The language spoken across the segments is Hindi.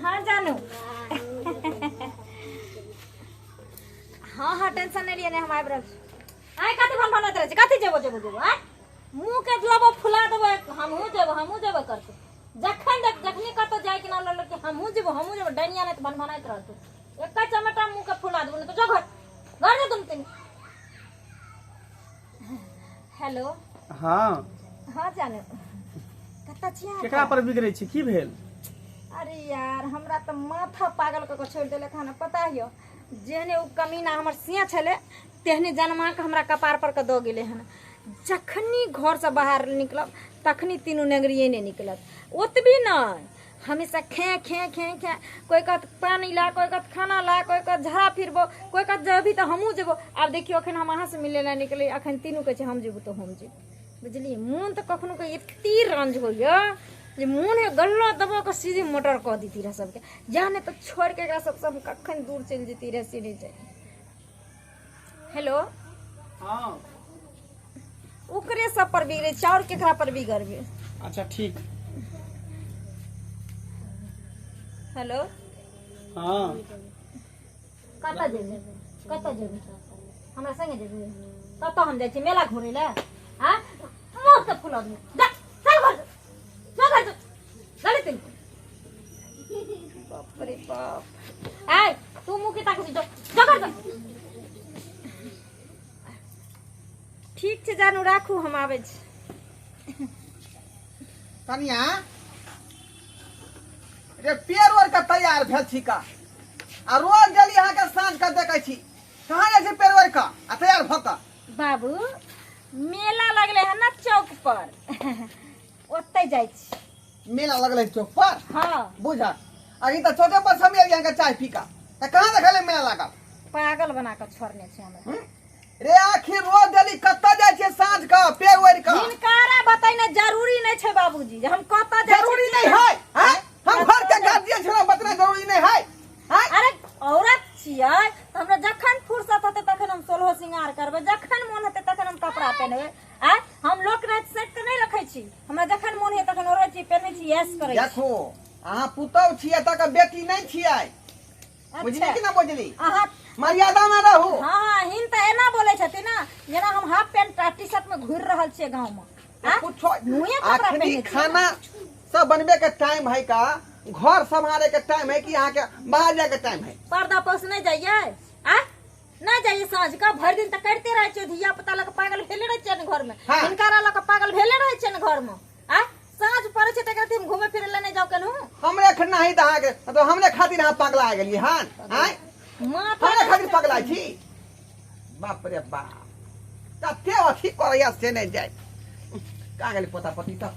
हाँ जानू हाँ टेंशन नहीं लिए हमारे बरस आए कथी भन बनत रहे कथी जेबो आए मुंह के लबो फुला देबो हमहू जेबो करके जखनी कतो जाय कि ना लड़के हमहू जेबो डनिया ने बन बनाइत रहतो एक चमटा मुंह के फुला देबो तो जो घर जा तुम तीन हेलो हाँ हाँ जानू कत्ता छिया केकरा पर बिगड़ै छी की भेल अरे यार हमरा तो माथा पागल क छोड़ देले खाना पता हियो जेने उ कमीना हमर सिया छले तेहने जनमा के हमरा कपार पर के दो गेले हन जखनी घर से बाहर निकलब तखनी तीनों नेगरिए ने निकलत ओतबी न हमेशा खे खे खे खे कोई कहत पानी ला कोई कहत खाना ला कोई कहत झड़ा फिरबो कोई कहत जबी तो हमहू जेबो अब देखियो अखन हम अहाँ से मिले ला निकले अखन तीनों कहे हम जेबो तो हम जेबो बुझली मन तो कखनो के एत्ती रंज होइया जे मुंह है गल्ला दबा के सीधी मोटर कह देती रह सबके जाने तो छोड़ के एकरा सब कखन दूर चल जेती रह सीधे जाए हेलो हाँ ओकरे सब पर बिगड़े चाउर केकरा पर बिगड़बे अच्छा ठीक हेलो हाँ कत जेबे हमरा संगे जेबे कत हम जाय छी मेला घुरे ले हां मोर के फुला दे चल घर चल तीन बाप रे बाप आय तू मुकी ताक जो घर ठीक छे जानू राखू हम आवे छी कनिया रे पेड़ ओर के तैयार भेल छी का आ रोज जली अहाँ के साँझ के देखै छी कहाँ जाइ छी पेड़ ओर का आ तैयार भ का बाबू मेला लगले है ना चौक पर ओते जाय छी मेला लगले चौक पर हां बुझा अभी तो छोटे पर समय यहाँ के चाय पी का त कहाँ देखले मेला लागल पागल बना के छोड़ने छे हमरा रे आखिर रोज जली कत्ता जाइ छी साँझ का पेड़ ओर का हिनकारा बताई ना जरूरी नहीं छे बाबूजी जे हम कत जाय जरूरी नहीं है हैं हम घर के गार्जियन छे बतना जरूरी नहीं है हैं अरे औरत छियै त हमरा जखन फुर्सत होते तखन हम सोलहो सिंगार करबे जखन मन होते तखन हम कपड़ा पहनबे आ हम लोक रात सेट के नहीं रखे छी हमरा जखन मन है तखन ओढ़ै छी पहनै छी यस करै छी देखो अहाँ पुतौ छियै त के बेटी नहीं छियै बुझली कि ना बुझली अहाँ मर्यादा में रहू हां हिन त एना बोलै छथि ना जेना हम हाफ पैंट टी शर्ट में घुर रहल छियै गांव में पूछो मुए कपड़ा आखिरी पहनै छी खाना सब बनबे के टाइम है का घर संभाले के टाइम है कि यहाँ के बाहर जाए के टाइम है पर्दा पोस नहीं जाइए आ नहीं जाइए साँझ का भर दिन तक करते रहे छे धिया पुता लग पागल भेले रहे छे घर में हाँ। हिनकारा लग पागल भेले रहे छे घर में आ साँझ पड़े छे तकर हम घूमे फिरे ले नहीं जाओ केनहु हमरे खन्ना ही दहा के तो हमरे खातिर यहाँ पगला आ गेली हां आय माथा हमरे खातिर पगला छी बाप रे बाप कते अथी करैया से नहीं जाए कहाँ गेली पोता पति त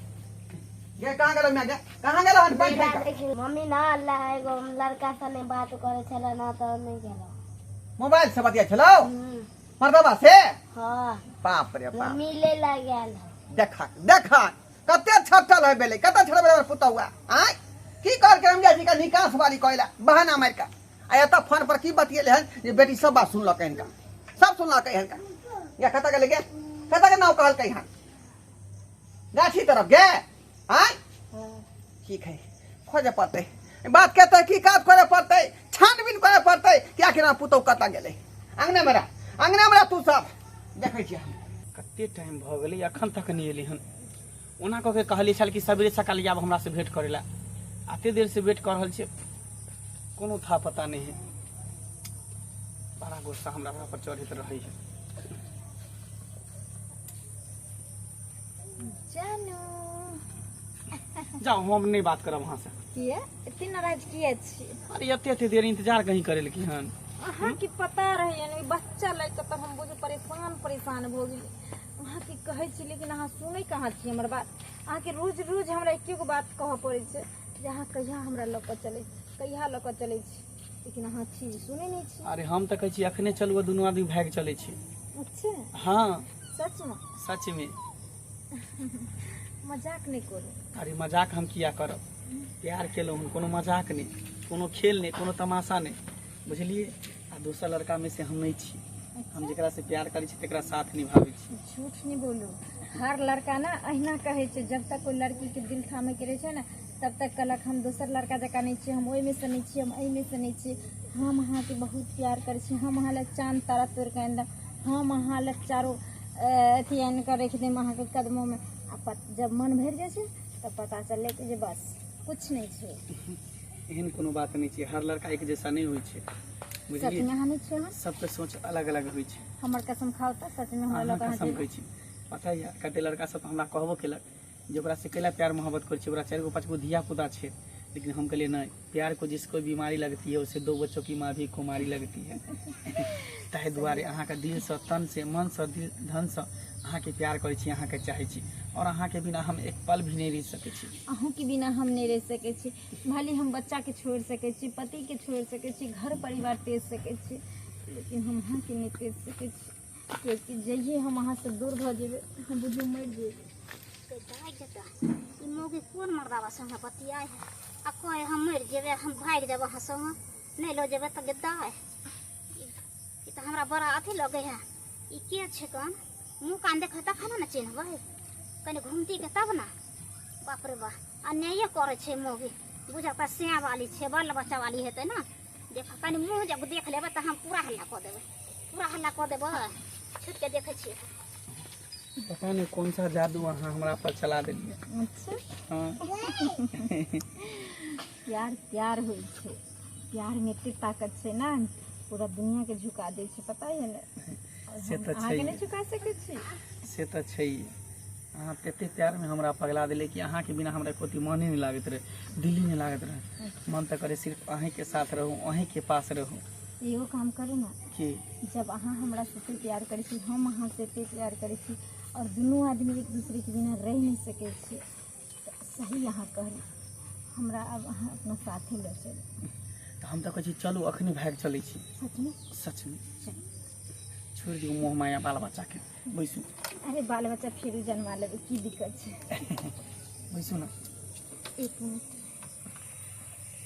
ये कहाँ गेल मैं कहाँ गेल हन बैठ का मम्मी ना अल्लाह एगो लड़का से ने बात करे छले ना तो नहीं गेलो मोबाइल से बतिया छलो मर्दबा से हां बाप रे बाप मिले ला गेल देखा देखा कते छटल है बेले कते छटल बेले पुता हुआ आय की कर के रमजा जी का निकास वाली कहला बहाना मार का आया त फोन पर की बतिएले हन ये बेटी सब बात सुन लके इनका सब सुन लके इनका या कता गेले गे कता के नाव कहल कहीं हन गाछी तरफ गे आय ठीक है खोजे पड़ते बात कहते है की काज करे पड़ते छानबीन करे पड़ते क्या केना पुतौ कता गेले अंगने मेरा तू सब देखै छी कते टाइम भ गेलै अखन तक नहीं एली हन ओना कह के कहली छल कि सवेरे सकाल आब हमरा से भेंट करेला आते देर से वेट कर रहल छै कोनो था पता नहीं है बड़ा गुस्सा हमरा पर चढ़ैत रहै है जानू जाओ हम नहीं बात करब वहां से किए इतनी नाराज किए छी अरे एते देर इंतजार कहीं करे की हन अहाँ की पता रहे यानी बच्चा लेके तो हम बुझे परेशान हो गेली अहाँ की कहै छी लेकिन अहाँ सुनै कहाँ छी हमर बात अहाँ के रोज रोज हमरा एके गो बात कहऽ पड़ै छै जे अहाँ कहिया हमरा लऽ कऽ चलै कहिया लऽ कऽ चलै छी लेकिन अहाँ छी सुनै नहीं छी अरे हम तो कहै छी अखने चलू दुनू आदमी भाग चले छी अच्छा हाँ सच में सच में मजाक नहीं करू अरे मजाक हम किया करब प्यार केलहुँ हम कोनो मजाक नहीं कोनो खेल नहीं कोनो तमाशा नहीं बुझलिए आ दूसरा लड़का में से हम नहीं छी हम जेकरा से प्यार करै छी तेकरा साथ निभाबै छी झूठ नहीं बोलू हर लड़का ना अहिना कहे छै जब तक कोई लड़की के दिल थामे के रहे छै ना तब तक कहलक हम दोसर लड़का जकाँ नहीं छी, हम ओहिमे से नहीं छी, हम एहिमे से नहीं छी। हम अहाँके बहुत प्यार करै छी, हम अहाँ लए चाँद तारा तोड़ कऽ आनि देब, हम अहाँ लए चारो अथी आनि कऽ राखि देब अहाँके कदमोमे। आ जब मन भरि जाइ छै तब पता चललै कि जे बस कुछ नहीं छै। एहन कोनो बात नहीं छै, हर लड़का एक जैसा नहीं होइ छै, बुझलिए। सचमे अहाँ नहीं छियै अहाँ? सबके सोच अलग अलग होइ छै। हमर कसम खाओ तऽ सचमे हमरा अहाँ लग अहाँ कसम कहै छी, पता यऽ कते लड़का सब हमरा कहबो केलक जे ओकरा से कैला प्यार मोहब्बत करै छै, ओकरा 4 गो 5 गो धिया पुता छै, लेकिन हम कहलिए नहीं, प्यार को जिसको बीमारी लगती है उसे 2 बच्चों की माँ भी कुमारी लगती है। ताहि दुआरे अहाँके दिल से, तन से, मन से, दिल धन से अहाँके प्यार करै छी, अहाँके चाहै छी, और अहाँके बिना हम एक पल भी नहीं रह सकै छी। अहूँ के बिना हम नहीं रह सकै छी। भले हम बच्चा के छोड़ सकै छी, पति के छोड़ सकै छी, घर परिवार तेज सकै छी, लेकिन हम अहाँ के नहीं तेज सकै छी। कियाकि जइए हम अहाँ से दूर भऽ जेबै हम बुझू मरि जेबै। मौगी कोन मर्दावा संगे बतियाए है आ कहे हम मरि जेबै, हम भागि जाब अहाँ संगे, नहीं लो जेबै तऽ गद्दाय। ई तऽ हमरा बड़ा अथी लगे है। ई के छै कन मुँह कान देखे तखन ने चिन्हबै, कनि घुमती के तब ना। बाप रे बा, अन्याय करे छै मौगी, बुझता सिया वाली छै, बाल बच्चा वाली हेतै ना। देख कनि मुँह जब देख लेबै तऽ हम पूरा हल्ला कऽ देबै, पूरा हल्ला कऽ देबै। छुट के देखे छियै, पता नहीं कौन सा जादू अहाँ हमरा पर चला देलिए। अच्छा हाँ। प्यार प्यार होइ छै, प्यार में एते ताकत छै ना, पूरा दुनिया के झुका दै छै, पता है ना। से तऽ अहाँ के नहीं झुका सकै छी। से तऽ छै। अहाँ तते प्यार में हमरा पगला दिले कि अहाँ के बिना हमरा कोई मने नहीं लागत रहे, दिल ही नहीं लागत रहे। मन तो करे सिर्फ अहीं के साथ रहूं, अहीं के पास रहूं। एगो काम करू ना कि जब अहाँ हमरा से एते प्यार करै छी, हम अहाँ से एते प्यार करै छी, और दुनू आदमी एक दूसरे के बिना रह नहीं सकै छी, तऽ सही अहाँ कहली, हमरा अब अहाँ अपना साथे लऽ चलू। तऽ हम तऽ कहै छी चलू अखनी भाग चलै छी। सच में सच में छोड़ दियौ मोह माया बाल बच्चा के, बैसू। अरे बाल बच्चा फिर जन्मा लेबै, की दिक्कत छै। बैसू ना, 1 मिनट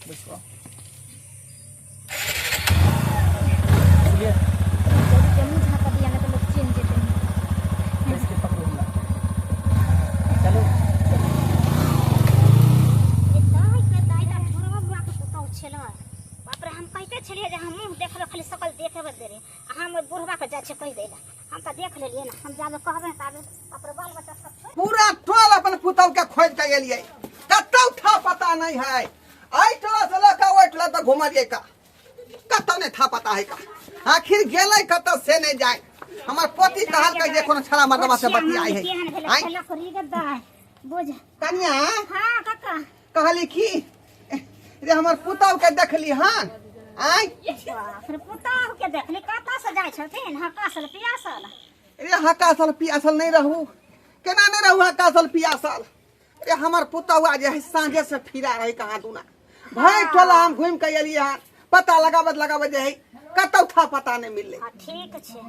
बैसू। आओ बुझलिए, जल्दी जमीन झाँका दिया ना तो लोग चेंज जेते हैं। बैस के पकड़ो हमरा, चलो। ए दाई दा छोरवा बुआ के पुतौ छेला। बाप रे, हम कहते छलिए जे हम मुँह देखलो खाली सकल देखेबे दे रे, हम बुढ़वा के जाय छै कह देला। हम त देख लेलिए ना, हम जाबे कहबे ताबे बाप रे बाल बच्चा सब पूरा टोल अपन पुतौ के खोज के गेलिए, कतौ था पता नहीं है। आई टोला से लका ओइ टोला तक घुमलिए का, कतौ नहीं था पता है का। आखिर गेलै कतौ से नहीं जाए। हमर पोती कहल के जे कोनो छड़ा मर्दवा से बतियाई है। आई खेला करी गद्दा बुझ। कन्या हां काका कहली की रे हमर पुतौ के देखली हन। आई बाप रे, पुतौ के देखली कतौ से जाय छथिन, हकासल पियासल। रे हकासल पियासल नहीं रहू, केना नहीं रहू हकासल पियासल। रे हमर पुतौआ जे है सांझे से फिरा रही कहाँ दूना, भई टोला हम घूम के एलिए हन, पता लगावत जे है कतौ था पता नहीं मिलले। हां ठीक छै,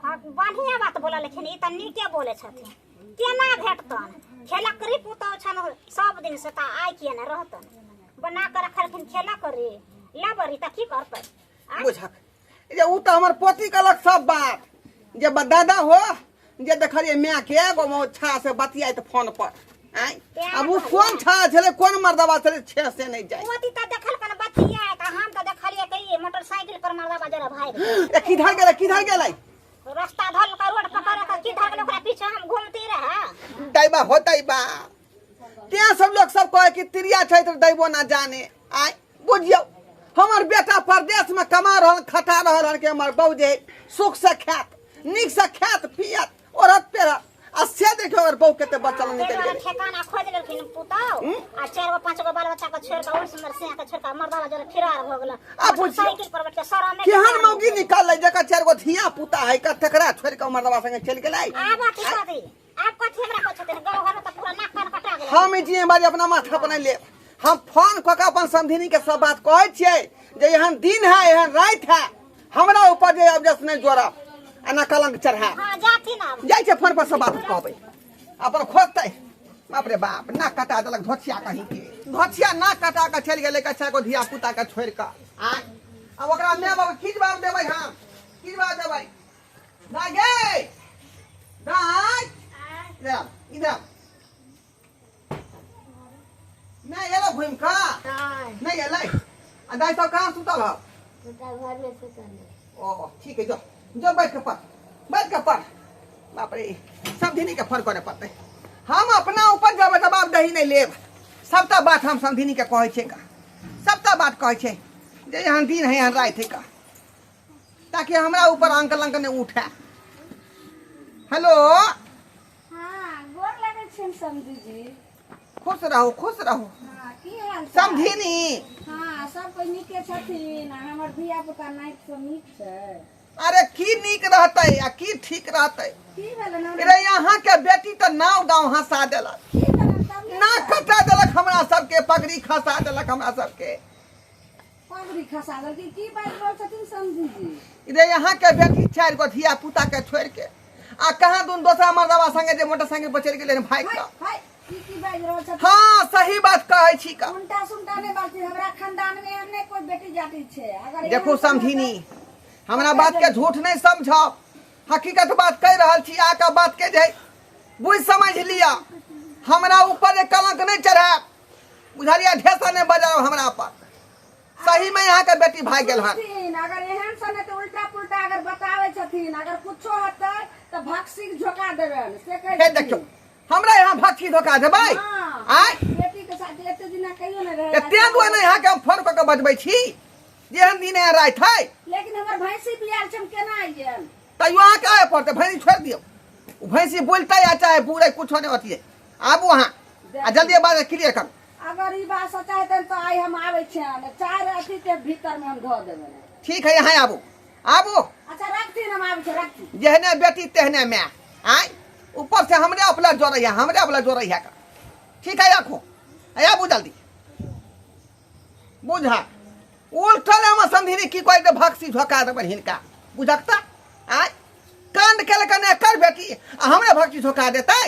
हां बढ़िया बात बोला, लेकिन ई त नीके बोले छथिन। केना भेटतन खेला करी पुतौ छन सब दिन से, त आइ किया न रहतन। बना के रखलखिन खेला करी लाबरी त की करतै। बुझक जे उ त हमर पोती कहलक सब बात, जे दादा हो जे देखलिए मैं के एगो मो छा से बतियाई त फोन पर। आई अब उ कौन छा छले, कौन मर्दवा छले, छे से नहीं जाए। पोती त देखल कन बतिया, त हम त देखलिए कई मोटरसाइकिल पर मरदा जरा भाई ए किधर गेलै रास्ता धल का रोड पकड़ के किधर गेल, ओकरा पीछे हम घूमती रहे। दैबा होतै बा त्या सब लोग सब कहे कि तिरिया छै त दैबो ना जाने। आई बुझियो हमर बेटा परदेश में कमा रहल, खटा रहल के हमर बहू जे सुख से खात, निक से खात पियत, औरत पेरत, आ से देखो अगर बहू केते बचल निकल गेल। ठेकाना खोज लेलखिन पुतौ आ 4 गो 5 गो बाल बच्चा के छोड़ के और सुंदर से के छोड़ के मर्दा जरा फिरार भ गेल। आ बुझियो साइकिल पर बैठ के सरा में केहन मौगी निकाल जका 4 गो धिया पुता है का तकरा छोड़ के मर्दवा संगे चल गेलै। आब की करी, आब कथि हमरा को छथिन गांव घर में त पूरा नाक कान कटा गेल। हम जी बारी अपना माथा पर नहीं ले, हम फोन क के अपन समधिनी के सब बात कहै छियै जे एहन दिन है, एहन रात है, हमरा ऊपर जे अब जस नहीं जोड़ा एना कलंक चढ़ा। हां जाती ना जाय छै फोन पर सब बात कहबै, अपन खोजतै। बाप रे बाप, नाक कटा देलक धोछिया कहीं के, धोछिया नाक कटा के चल गेलै कच्चा को धिया पुता के छोड़ के। आ अब ओकरा मैं बाबू की जवाब देबै, हम की जवाब देबै। दाई गे दाई इधर इधर नहीं एलो घूम का नहीं एलै आ दाई सब कहाँ सुतल हो बेटा घर में सुतल है। ओ ठीक है जो बैठ के पढ़ बाप रे समधिनी के फोन करे पड़ते हम अपना ऊपर जवाब दही नहीं लेब सबटा बात हम समधिनी के कहे छे का सबटा बात कहे छे जे यहाँ दिन है यहाँ रात है का ताकि हमरा ऊपर अंकल नहीं उठे हेलो हाँ गोर लगे छे समझी जी। खुश रहो हाँ की हाल चाल? समधिनी हाँ सब कोई नीके छथिन हमर धिया पुता नाइट सब नीक छै। अरे की नीक रहते आ की ठीक रहते की भेलै ना अरे यहाँ के बेटी तो नाव गाँव हंसा देलक की भेलै तब ना कटा देलक हमरा सबके पगड़ी खसा देलक हमरा सबके पगड़ी खसा देल की बात बोल छथिन समझी जी। रे यहाँ के बेटी 4 गो धिया पुता के छोड़ के आ कहाँ दून दूसरा मर्दवा संगे जे मोटरसाइकिल पर चढ़ गेले भाग हाय के हाय की बात रहल छथिन। हाँ सही बात कहे छी का उल्टा सुल्टा नहीं बात हमरा खानदान में हमने कोई बेटी जाति छे अगर देखो समझिनी हमरा बात के झूठ नहीं समझो हकीकत बात कह रहल छी आ का बात के जे बुझ समझ लिया हमरा ऊपर एक कलंक नहीं चढ़ा बुझलिया ढेसा नहीं बजाओ हमरा पर सही में यहाँ के बेटी भाग गेल हन छथिन अगर एहन सने तो उल्टा पुल्टा अगर बतावे छथिन अगर कुछो होतै तो भक्सी झोका देबन से कह हे देखियो हमरा यहाँ भक्सी धोखा देबै आय बेटी के साथ एते दिन कहियो न रहे एते दुआ नहीं यहाँ के हम फोन करके बजबै छी जेहन दिन है रात है लेकिन हमर भैंसी बियाल छम केना आइयन तो यहाँ के आए पड़ते भैंसी छोड़ दियो उ भैंसी बोलते या चाहे पूरे कुछ नहीं होती है आबू वहाँ आ जल्दी बात क्लियर कर अगर ई बात सच्चा है तो आई हम आवे छन 4 अथी के भीतर में हम धो देबे ठीक है यहाँ आबू अच्छा रखती हम आवे छ रखती जेहने बेटी तेहने मैं आय ऊपर से हमरे अपना जोड़ैया का ठीक है रखो आबू जल्दी बुझा उल्टल हम संधिनी की कोई तो भक्सी झोका देबन हिनका बुझकता आय कांड केल कने कर बेटी आ हमरे भक्सी झोका देतै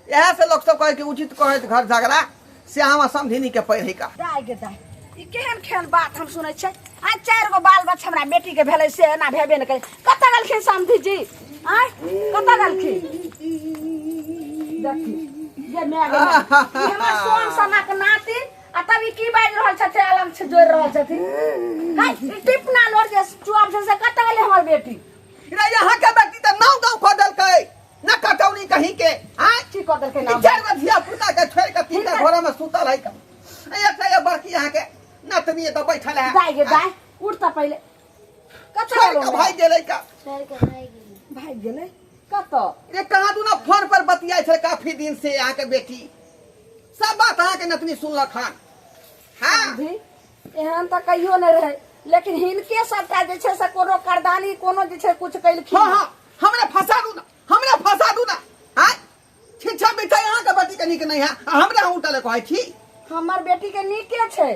यह से लोग सब कहे कि उचित कहे घर झगड़ा से हम समधिनी के पैर का दाई गे दाई ई केहन खेन बात हम सुनै छै आ 4 गो बाल बच्चा हमरा बेटी के भेलै से ना भेबे न करे कत गलखिन समधी जी आय कत गलखिन देखी ये मैं गे हमर सोन सनक नाती आ तभी की बाज रहल छथे अलग से जोड़ रहल छथि हाय टिपना लोर जे चुआब से कत गले हमर बेटी रे यहाँ के बेटी त नाव गाँव खो देलकै न कटौनी कहीं के आय की क देलकै ना 4 गो धिया पुता के छोड़ के 3 घर में सुतल है का एक बड़की यहाँ के नतनी तो बैठल है दाई गे दाई उठ त पहिले कत छोड़ गलो के भाई गेलै का छोड़ के भाग गेलै कत रे कहाँ तू ना फोन पर बतियाई छे काफी दिन से यहाँ के बेटी सब बात यहाँ के नतनी सुनलक हन हाँ भी एहन त कहियो नहीं रहे लेकिन हिनके सबटा जे छै से कोनो करदानी कोनो जे छै कुछ कैलखिन हाँ हमरा फंसा दू ना हाँ छिछा बिछा यहाँ के बेटी के निक नहीं है हमरा हम उठले कहै छी हमर बेटी के नीके छै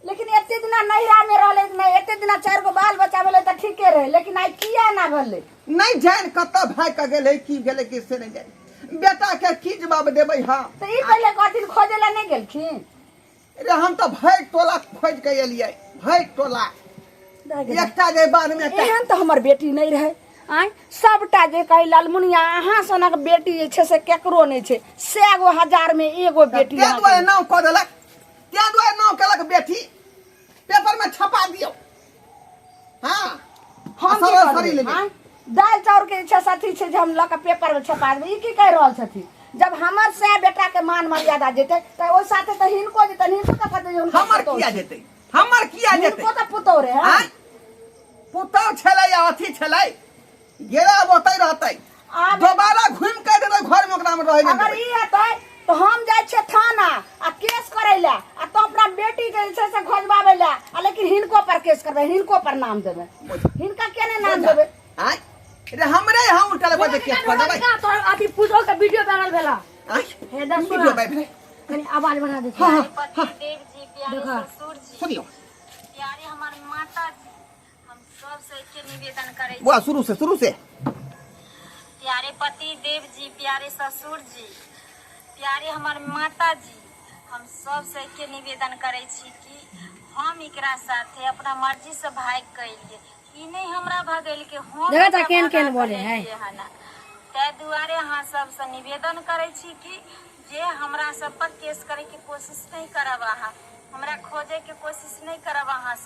लेकिन एते दिना नैहरा में रहले नहीं एते दिना 4 गो बाल बच्चा भेले त ठीके रहे लेकिन आई किया ना भेले नहीं जान कत भाई का गेलै की भेलै किसे नहीं जान बेटा के की जवाब देबै हां त ई पहले कथिन खोजे ला नहीं गेलखिन रे हम तो भैर टोला खोज के एलियै भैर टोला एकटा जे बाद में एहन त हमर बेटी नहीं रहे आय सबटा जे कहि लालमुनिया अहाँ सनक बेटी जे छै से केकरो नहीं छै 100 गो हजार में एगो बेटी ते दुआरे नाम क देलक ते दुआरे नाम केलक बेटी पेपर में छपा दियो हां हम की करबै आय दाल चाउर के इच्छा साथी छै जे हम ल के पेपर में छपा देबै ई की कह रहल छथि जब हमर से बेटा के मान मर्यादा जेतै त ओ साथे त हिनको जेतै हिनको त कहतै जे हमर किया जेतै हिनको त पुतौ रे हां पुतौ छलै या अथी छलै घेरा बोतै रहतै दोबारा घुम के देतै घर में ओकरा में रहै नै अगर ई हेतै तो हम जाय छै थाना आ केस करै ला आ तो अपना बेटी के छै से खोजबाबै ला आ लेकिन हिनको पर केस करबै हिनको पर नाम देबै हिनका केने नाम देबै आय रे हमरे यहाँ उल्टा लगा दे केस कर देबै तो अभी पूजो के वीडियो वायरल भेला आय हे दस वीडियो भाई कनी आवाज बना दे हां देव जी प्यारे ससुर जी सुनियो प्यारे हमार माता जी हम सब से के निवेदन करे वो शुरू से प्यारे पति देव जी प्यारे ससुर जी प्यारे हमार माता जी हम सब से के निवेदन करे छी कि हम एकरा साथे अपना मर्जी से भाग कइले ई नहीं हमरा भगेल के हम जगह केन केन बोले है ते दुआरे अहाँ सब से निवेदन करे छी कि जे हमरा सब पर केस करे के कोशिश नहीं करब, अहाँ हमरा खोजे के कोशिश नहीं करब। अहाँ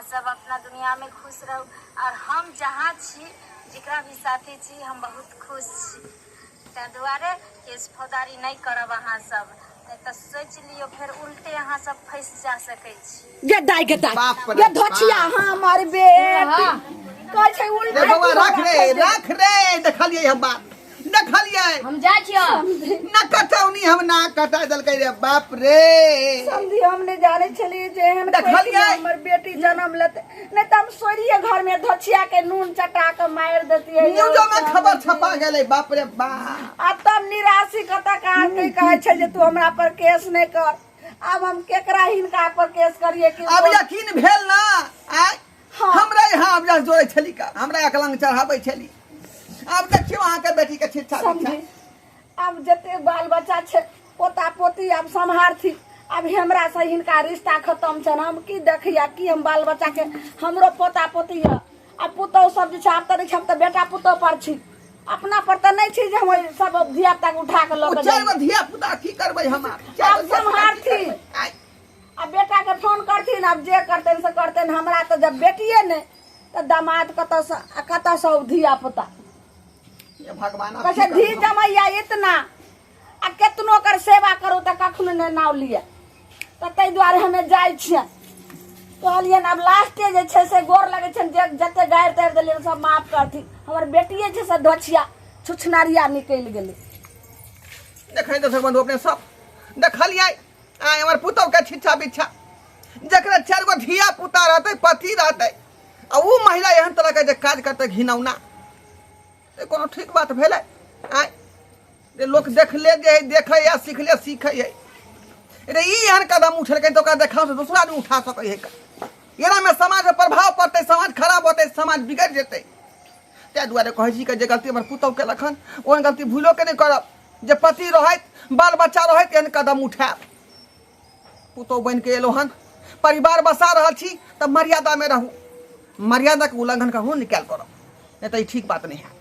सब अपना दुनिया में खुश रहू। और हम जहाँ छी, जिकरा भी साथी छी, हम बहुत खुश छी। ताहि दुआरे केस फौदारी नहीं करब अहाँ सब, नहीं तो सोच लियो फिर उल्टे अहाँ सब फंस जा सकै छी। बाप रे ये बाप। धोछिया हमर बेटी कहै छै उल्टे। रे बउआ रख रे देखलिए हम बात देखलिए हम जाइ छियो न कटौनी हम ना कटा दलकै रे बाप रे। समझी हम नहीं जाने छलिए जे एहन देखलिए हमर बेटी जन्म लेते, नहीं तो हम सोरिए घर में धोछिया के नून चटा के मार देतिए। न्यूजो में खबर छपा गेलै बाप रे बाप। आ तब निराशी कता कहै छै जे तू हमरा पर केस नहीं कर। अब हम केकरा हिनका पर केस करिए कि अब यकीन भेल ना आय हाँ। हमरा यहाँ अब जस जोड़े छली का हमरा एकलंग चढ़ाबै छली। अब देखियो अहाँ के बेटी के शिक्षा समझी अब जते बाल बच्चा छै पोता पोती अब सम्हारथी। अब हमरा से हिनका रिश्ता खत्म छन। हम की देखिया कि हम बाल बच्चा के हमरो पोता पोती है। अब पुतौ सब जे छै आब त हम त बेटा पुतौ पर छी, अपना पर त नहीं छी जे हम सब धिया पुता के उठा के ल के चार गो धिया पुता की करबै हम अब सम्हारथी। अब बेटा के फोन करथिन, अब जे करतन से करतन। हमरा तो जब बेटिए ने तो दामाद कत से धिया पुता ये भगवान अब कैसे की धी करबै? जमैया इतना आ केतनो कर सेवा करू तो कखनो ने नाव लिए। तो ताहि दुआरे हमे जाइ छियै। कहलियन अब लास्टे जे छै से गोर लगै छन जे जते गारि तारि देलियन सब माफ करथिन। हमर बेटिए छै से ढोछिया छुछनारिया निकलि गेलै। देखै दर्शक बंधु अपने सब देखलिए आय हमर पुतौ के छिछा बिछा जकरा चार गो धिया पुता रहते पति रहते आ उ महिला एहन तरह के जे काज करते घिनौना, ये कोनो ठीक बात भेलै? आय जे लोग देखले जे देखे या सीखले सीखे है रे ई एहन कदम उठेलकै तो ओकरा देखाव से दूसरा आदमी उठा सकै है का? एना में समाज पर प्रभाव पड़ते, समाज खराब होते, समाज बिगड़ जेतै। ताहि दुआरे कहै छी कि जे गलती हमर पुतौ केलखन ओहन गलती भूलो के नहीं करब। जे पति रहत बाल बच्चा रहत एहन कदम उठायब। पुतौ बन के एलो हन, परिवार बसा रहल छी, तब मर्यादा में रहू। मर्यादा के उल्लंघन कहूँ निकाल करब, नहीं तो ई ठीक बात नहीं है।